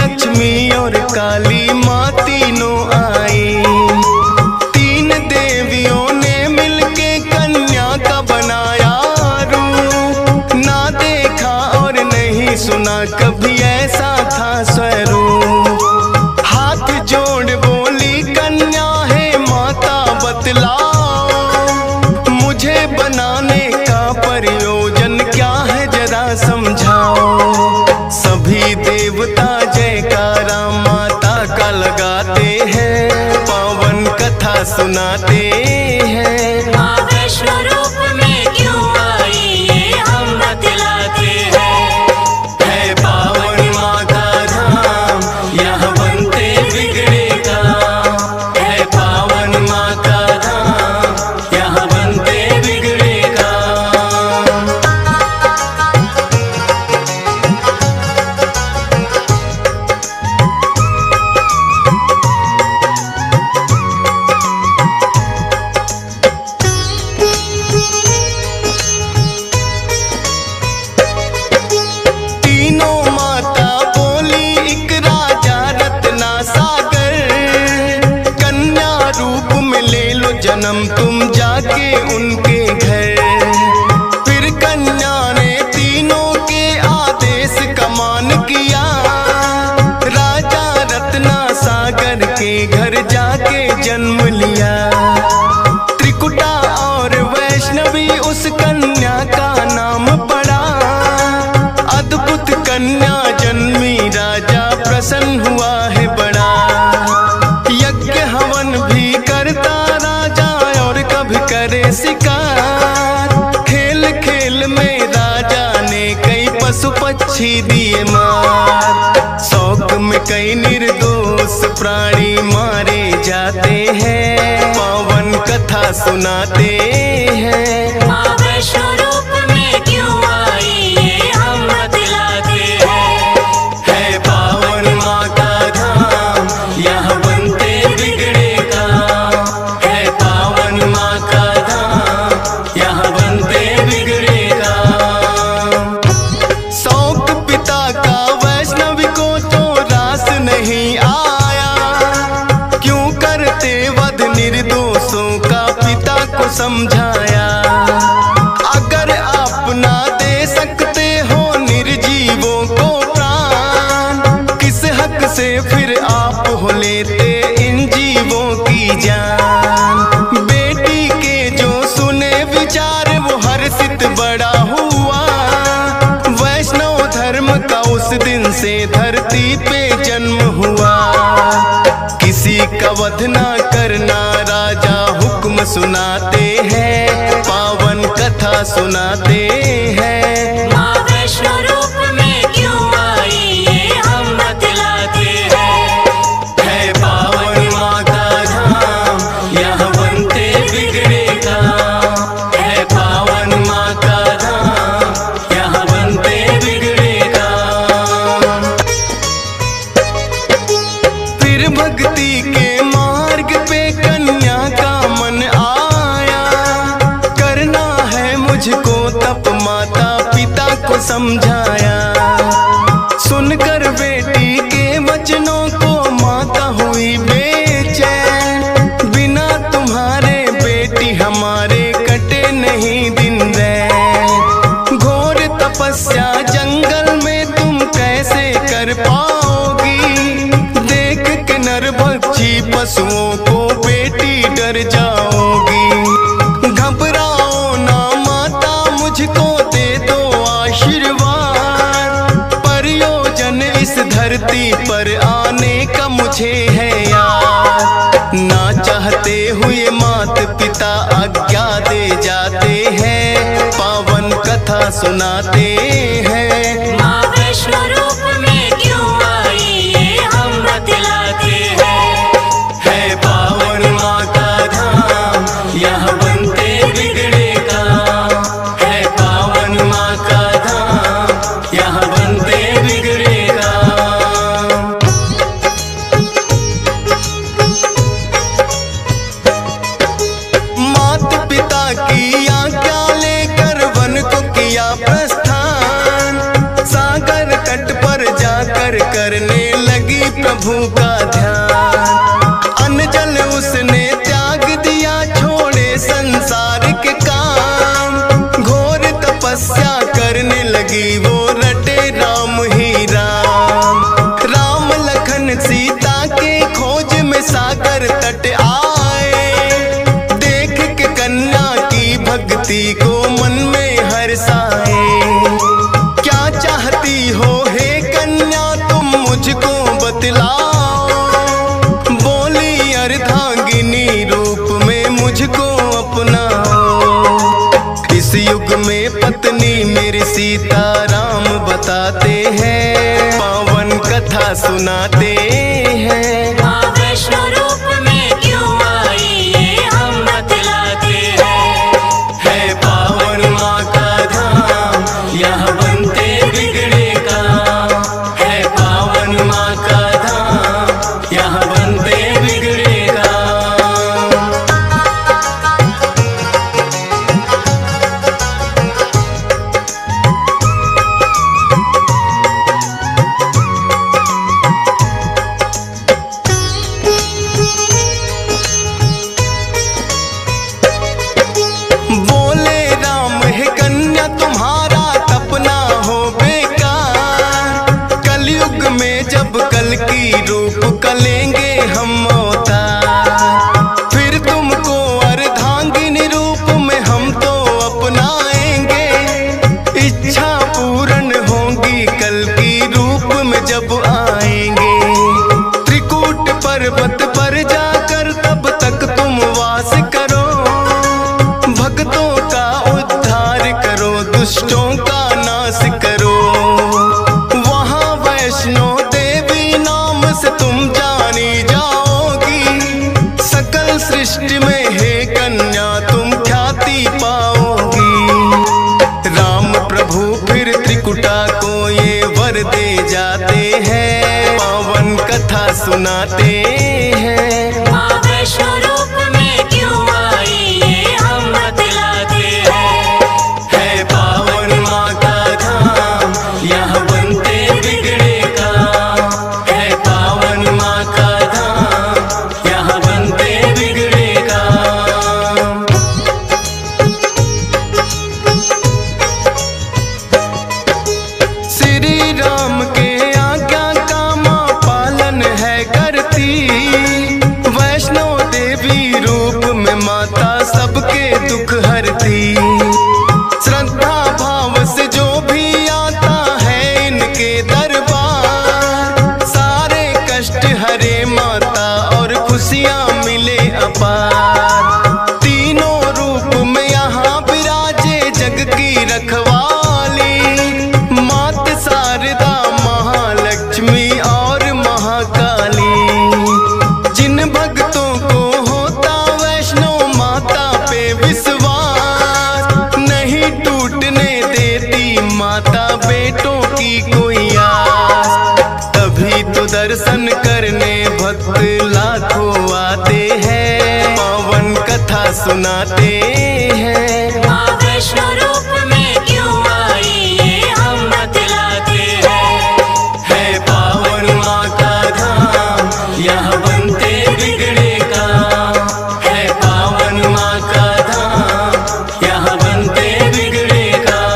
लक्ष्मी और काली माँ तीनों आई। तीन देवियों ने मिलके कन्या का बनाया रूप। ना देखा और नहीं सुना कभी ऐसा था स्वरूप। हाथ जोड़ बोली कन्या है माता बतलाओ, मुझे बनाने का प्रयोजन क्या है जरा समझाओ। सभी देवता जयकारा माता का लगाते हैं, पावन कथा सुनाते हैं। माँ वैष्णो रूप में क्यों आई ये हम बतलाते हैं। है पावन माँ का धाम, यहाँ बनते बिगड़े काम। है पावन माँ का धाम, यहाँ बनते बिगड़े काम। तीनों माता बोली एक राजा रत्ना सागर, कन्या रूप में ले लो जन्म तुम जाके उनके घर। फिर कन्या ने तीनों के आदेश का मान किया, राजा रत्ना सागर के घर जाके जन्म लिया। त्रिकुटा और वैष्णवी उस कन्या का नाम पड़ा। अद्भुत कन्या जन्मी राजा प्रसन्न हुआ है बड़ा। यज्ञ हवन भी करता राजा और कभी करे शिकार। खेल खेल में राजा ने कई पशु पक्षी दिए मार। शौक में कई निर्दोष प्राणी मारे जाते हैं, पावन कथा सुनाते हैं। माँ वैष्णो रूप में क्यों आई ये हम बतलाते हैं। है पावन माँ का धाम, यहाँ बनते बिगड़े काम। है पावन माँ का धाम, यहाँ बनते बिगड़े काम। शौक पिता का वैष्णवी को तो रास नहीं आया, क्यों करते वध निर्दोषों का पिता को समझाया। अगर आप ना दे सकते हो निर्जीवों को प्राण, किस हक से फिर आप हो लेते इन जीवों की जान। बेटी के जो सुने विचार वो हर्षित बड़ा हुआ। वैष्णव धर्म का उस दिन से धरती पे जन्म हुआ। किसी का वध ना करना राजा हुक्म सुनाते हैं, पावन कथा सुनाते हैं। माँ वैष्णो रूप में क्यों आई ये हम बतलाते हैं। है पावन माँ का धाम, यहाँ बनते बिगड़े काम। है पावन माँ का धाम, यहाँ बनते बिगड़े काम। फिर भक्ति के मार्ग पे कन्या का मन आया। करना है मुझको तप माता पिता को समझाया। सुनकर बेटी के वचनों को माता हुई बेचैन। बिना तुम्हारे बेटी हमारे कटे नहीं दिन रैन। घोर तपस्या जंगल में तुम कैसे कर पाओगी। देख के नर भक्षी पशुओं को बेटी डर जाओगी। घबराओ ना माता मुझको दे दो आशीर्वाद। प्रयोजन इस धरती पर आने का मुझे है याद। ना चाहते हुए मात पिता आज्ञा दे जाते हैं, पावन कथा सुनाते हैं। माँ वैष्णो रूप में क्यों आई ये हम बतलाते हैं। है पावन माँ का धाम, यहाँ बनते बिगड़े काम। है पावन माँ का धाम, यहाँ बनते बिगड़े काम। मात पिता की आज्ञा लेकर वन को किया प्रस्थान। प्रभु का ध्यान। अन्न जल उसने त्याग दिया, छोड़े संसार के काम। घोर तपस्या करने लगी वो, रटे राम ही राम। राम लखन सीता के खोज में सागर तट आए। देख के कन्या की भक्ति को मन में हर्षाए। क्या चाहती हो हे कन्या तुम मुझको बतलाओ। बोली अर्धांगिनी रूप में मुझको अपनाओ। इस युग में पत्नी मेरी सीता राम बताते हैं, पावन कथा सुनाते हैं। माँ वैष्णो रूप में क्यों आई ये हम बतलाते हैं। है पावन माँ का धाम, यहाँ बनते बिगड़े काम। है पावन माँ का धाम, यहाँ बनते बिगड़े काम। बोले राम है कन्या तुम्हारा तपना हो बेकार। कलयुग में जब कल की रूप कलेंगे हम अवतार। फिर तुमको अर्धांगिनी रूप में हम तो अपनाएंगे। इच्छा पूर्ण होगी कल की रूप में जब आएंगे। त्रिकूट पर्वत पर जाकर तब तक तुम वास करो। भक्तों का उद्धार करो, दुष्टों का नाश करो। वहाँ वैष्णो देवी नाम से तुम जानी जाओगी। सकल सृष्टि में हे कन्या तुम ख्याति पाओगी। राम प्रभु फिर त्रिकुटा को ये वर दे जाते हैं, पावन कथा सुनाते हैं। माँ वैष्णो रूप में क्यों आई ये हम बतलाते हैं। है पावन माँ का धाम, यहाँ बनते बिगड़े काम। है पावन माँ का धाम, यहाँ बनते बिगड़े काम। श्री राम के आज्ञा का माँ पालन है करती। वैष्णो देवी रूप में माता सबके दुख हरती। श्रद्धा भाव से जो भी आता है इनके दरबार। सारे कष्ट हरे माता और खुशियाँ मिले अपार। तीनों रूप में यहाँ विराजे जग की रखवाली। मात शारदा महालक्ष्मी और महाकाली। जिन भक्तों को होता वैष्णो माता पे विश्वास, नहीं टूटने देती माता बेटों की कोई आस। तभी तो दर्शन करने भक्त लाखों आते हैं, पावन कथा सुनाते हैं। माँ वैष्णो रूप में क्यों आई ये हम बतलाते हैं। है पावन माँ का धाम, यहाँ बनते बिगड़े काम। है पावन माँ का धाम, यहाँ बनते बिगड़े काम।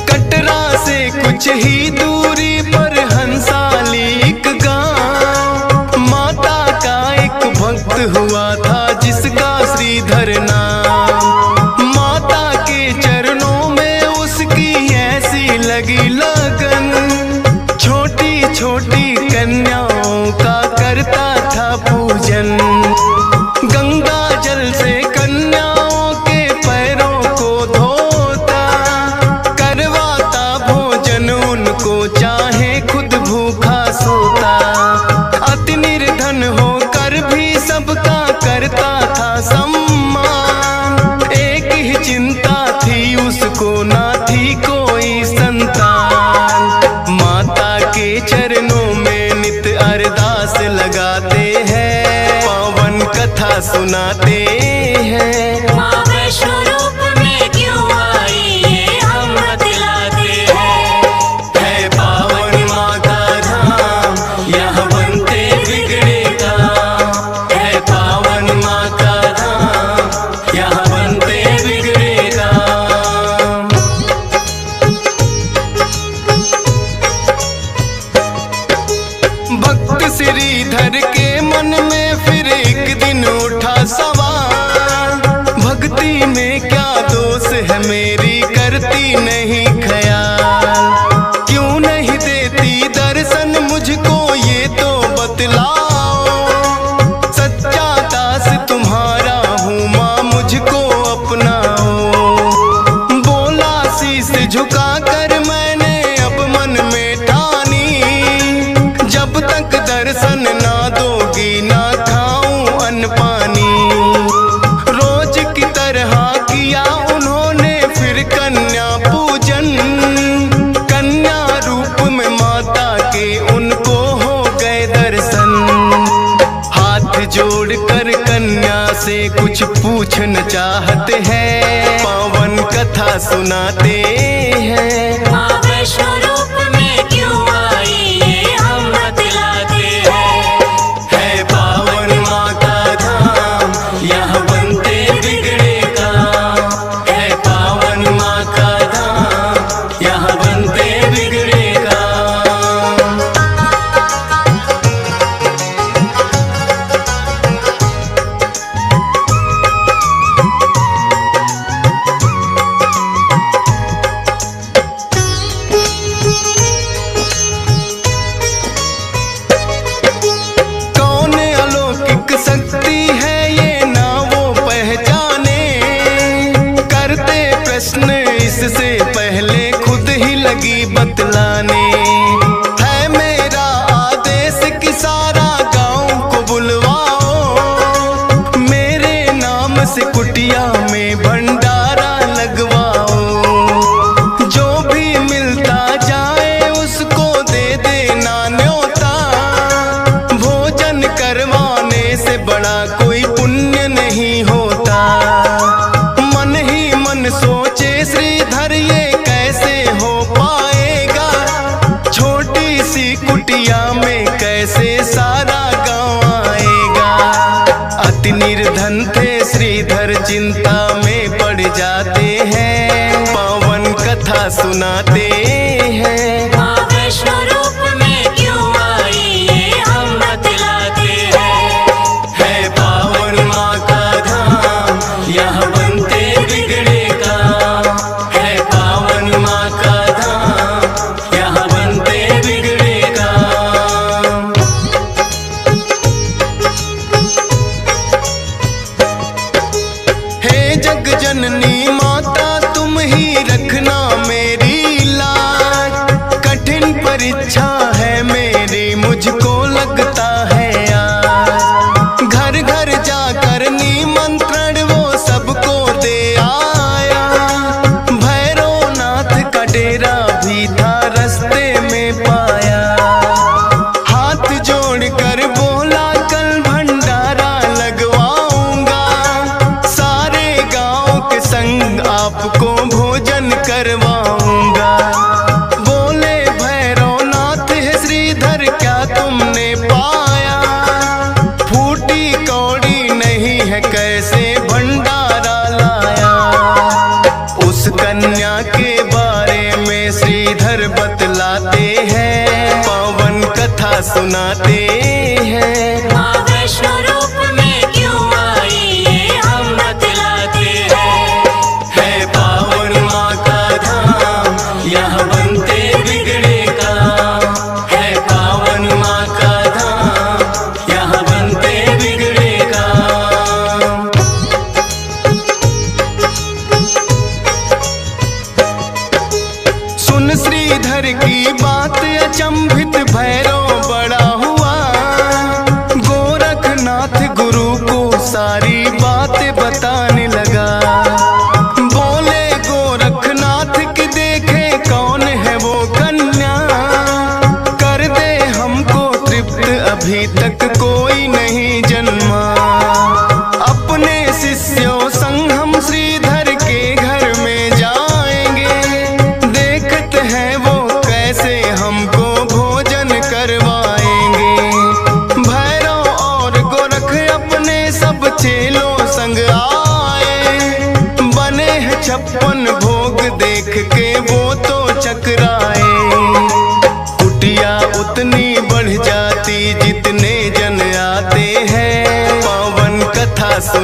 कटरा से कुछ ही दूरी पर हंसाली एक गांव। माता का एक भक्त हुआ था जिसका श्रीधर नाम। माता के चरणों में उसकी ऐसी लगी लगन। छोटी छोटी कन्याओं का करता था पूजन। गंगा जल से कन्याओं के पैरों को धोता, करवाता भोजन उनको सुनाते हैं। माँ वैष्णो रूप में क्यों आई ये हम बतलाते हैं। है पावन माँ का धाम, यहाँ बनते बिगड़े काम। है पावन माँ का धाम, यहाँ बनते बिगड़े काम। भक्त श्रीधर के मन में फिर एक दिन उठा सवाल, भक्ति में क्या दोष है मेरी, करती नहीं ख्याल। क्यों नहीं देती दर्शन मुझको ये तो बतलाओ, सच्चा दास तुम्हारा हूँ माँ मुझको अपनाओ। बोला शीश झुका कर मैंने अब मन में ठानी, जब तक दर्शन ना दोगी ना खाऊं अन्न पानी। रोज की तरह किया उन्होंने फिर कन्या पूजन, कन्या रूप में माता के उनको हो गए दर्शन। हाथ जोड़कर कन्या से कुछ पूछना चाहते हैं, पावन कथा सुनाते हैं। माँ वैष्णो रूप में क्यों आई ये हम बतलाते हैं। है पावन माँ का धाम, यहाँ बनते बिगड़े काम। है पावन माँ का धाम, यहाँ बनते बिगड़े काम। कौन अलौकिक शक्ति है ये ना वो पहचाने, करते प्रश्न इससे पहले खुद ही लगी बतलाने। है मेरा आदेश कि सारा गांव को बुलवाओ, मेरे नाम से कुटिया में भंडारा लगवाओ। जो भी मिलता जाए उसको दे देना न्योता, भोजन करवाने से बड़ा कोई पुण्य नहीं होता। मन ही मन सोचे श्रीधर ये कैसे हो पाएगा, छोटी सी कुटिया में कैसे सारा गांव आएगा। अति निर्धन थे श्रीधर चिंता में पड़ जाते हैं, पावन कथा सुनाते हैं। माँ वैष्णो रूप में क्यों आई ये हम बतलाते हैं। है पावन माँ का धाम, यहाँ बनते बिगड़े काम। है पावन माँ का धाम, यहाँ बनते बिगड़े काम। हे जग जननी माता तुम ही रखना मेरी लाज, कठिन परीक्षा है मेरी मुझको लगता है आज। घर घर जाकर निमंत्रण वो सबको दे आया, भैरवनाथ का डेरा भी था रास्ते में पाया। हाथ जोड़कर बोला कल भंडारा लगवाऊंगा, सारे गांव के संग आपको भोजन करवाऊंगा। बोले भैरवनाथ है श्रीधर क्या तुमने पाया, फूटी कौड़ी नहीं है कैसे भंडारा लाया। उस कन्या के बारे में श्रीधर बतलाते हैं, पावन कथा सुनाते हैं। माँ वैष्णो रूप में क्यों आई ये हम बतलाते हैं। है पावन माँ का धाम, यहाँ बनते बिगड़े काम। है पावन माँ का धाम, यहाँ बनते बिगड़े काम। सुन श्रीधर की बात अचंभित भैरव बड़ा हुआ, गोरखनाथ गुरु को सारी बात बताने लगा। बोले गोरखनाथ की देखे कौन है वो कन्या, कर दे हमको तृप्त अभी तक कोई नहीं जन्मा। अब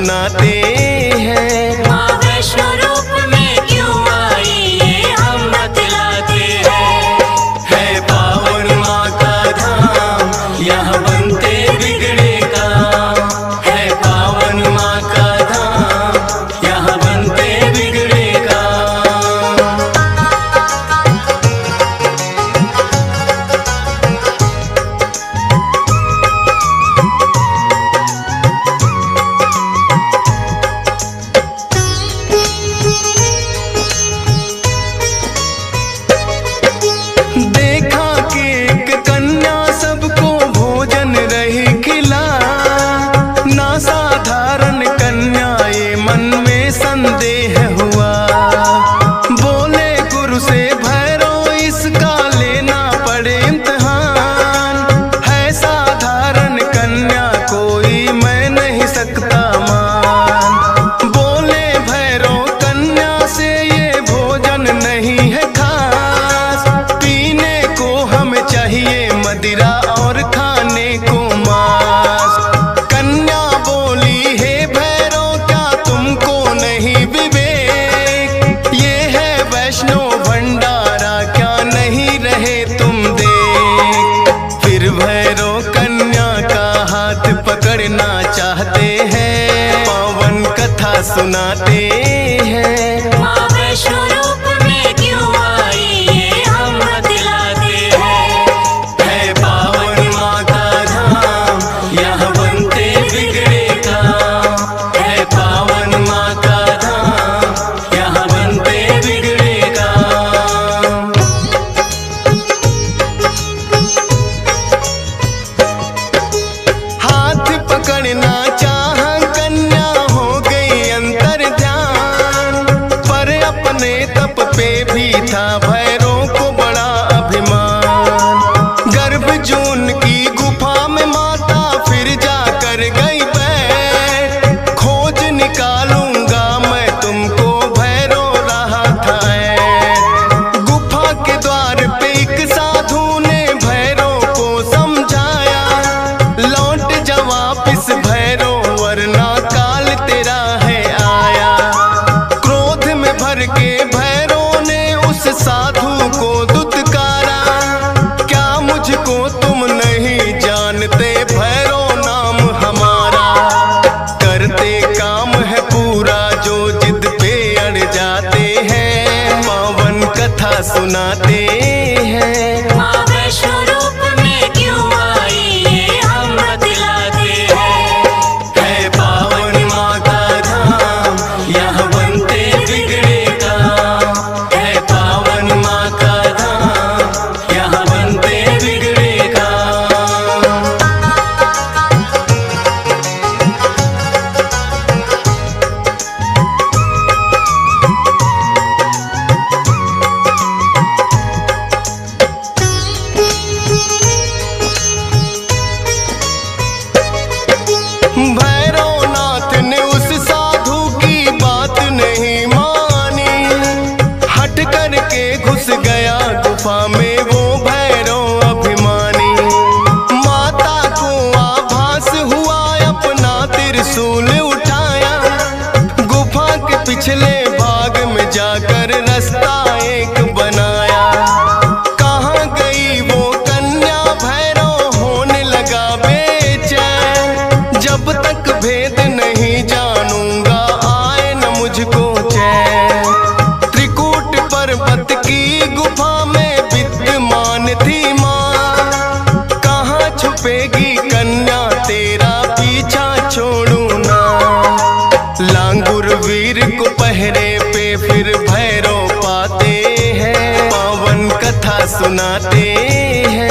सुनाते हैं। माँ वैष्णो रूप में क्यों आई ये हम बतलाते हैं। है पावन माँ का धाम, यहाँ बनते बिगड़े काम। है पावन माँ का धाम, यहाँ बनते बिगड़े काम। देखा कि एक कन्या सबको भोजन रही खिला, ना साधारण कन्या ये मन में संदेह हुआ। बोले गुरु से भैरव इसका लेना पड़े इम्तिहान, है साधारण कन्या कोई मैं नहीं सकता मान। बोले भैरव कन्या से ये भोजन नहीं है खास, पीने को हमें चाहिए मदिरा और खाने को मांस। कन्या बोली हे भैरव क्या तुमको नहीं विवेक, ये है वैष्णो भंडारा क्या नहीं रहे तुम देख। फिर भैरव कन्या का हाथ पकड़ना चाहते हैं, पावन कथा सुनाते हैं। माँ वैष्णो रूप में क्यों आई ये हम बतलाते हैं। है पावन माँ का धाम, यहाँ बनते बिगड़े काम। है पावन माँ का धाम, यहाँ बनते बिगड़े काम। हाथ पकड़ना चाह कन्या हो गई अंतर ध्यान, पर अपने तप पे भी था भैरव को बड़ा अभिमान। गर्भ जून की गुफा में माता फिर जाकर गई बैठ, खोज निकालूंगा मैं तुमको भैरव रहा था ऐठ। गुफा के द्वार पे एक साधु ने भैरव को समझाया, लौट जा वापिस भैरव वरना काल तेरा है आया। क्रोध में भर के भैरव ने उस साधु को दुत्कारा, क्या मुझको तुम नहीं जानते भैरव नाम हमारा। करते काम है पूरा जो जिद पे अड़ जाते हैं, पावन कथा सुनाते हैं। माँ वैष्णो रूप में क्यों आई ये हम बतलाते हैं। है पावन माँ का धाम, यहाँ बनते बिगड़े काम। है पावन माँ का धाम, यहाँ बनते बिगड़े काम। भैरवनाथ ने उस साधु की बात नहीं मानी, हट करके घुस गया गुफा में वो भैरव अभिमानी। माता को आभास हुआ अपना त्रिशूल उठाया, गुफा के पिछले भाग में जाकर रास्ता एक बनाया। कहाँ गई वो कन्या भैरव होने लगा बेचैन, जब तक भेद नहीं जानूंगा आए न मुझको चैन। त्रिकूट पर्वत की गुफा में विद्यमान थी माँ, कहाँ छुपेगी कन्या तेरा पीछा छोड़ू ना। लांगुर वीर को पहरे पे फिर भैरव पाते हैं, पावन कथा सुनाते हैं।